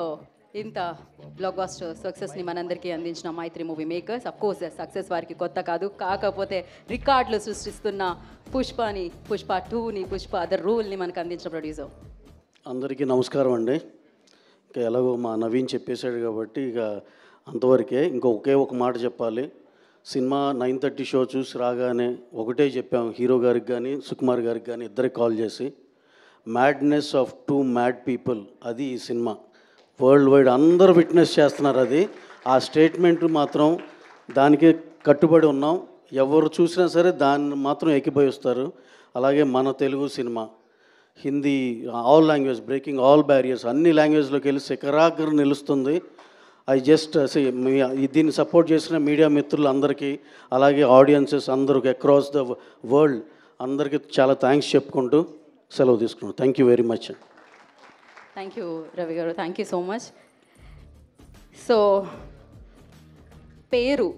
So ఇంత block buster సక్సెస్ని మనందరికీ అందించిన Mythri movie makers of course success వారికి కొత్త కాదు, కాకపోతే రికార్డులు సృష్టిస్తున్న పుష్ప 2ని పుష్ప అదర్ రూల్ని మనకు అందించిన ప్రొడ్యూసర్. అందరికీ నమస్కారం అండి. ఇంకా ఎలాగో మా నవీన్ చెప్పేశాడు కాబట్టి ఇక అంతవరకే. ఒకే ఒక మాట చెప్పాలి. సినిమా 9:30 షో చూసి రాగానే ఒకటే చెప్పాం హీరో గారికి కానీ సుకుమార్ గారికి కానీ ఇద్దరికి కాల్ చేసి, madness of two mad people అది ఈ సినిమా. వరల్డ్ వైడ్ అందరూ విట్నెస్ చేస్తున్నారు. అది ఆ స్టేట్మెంట్ మాత్రం దానికే కట్టుబడి ఉన్నాం. ఎవరు చూసినా సరే దాన్ని మాత్రం ఎక్కిపోయిస్తారు. అలాగే మన Telugu cinema Hindi all language breaking all barriers అన్ని లాంగ్వేజ్లోకి వెళ్ళి శిఖరాగ్ర నిలుస్తుంది. దీన్ని సపోర్ట్ చేసిన మీడియా మిత్రులందరికీ అలాగే ఆడియన్సెస్ అందరికి అక్రాస్ ద వరల్డ్ అందరికీ చాలా థ్యాంక్స్ చెప్పుకుంటూ సెలవు తీసుకున్నాను. Thank you very much. Thank you Ravi గారు, thank you so much. So పేరు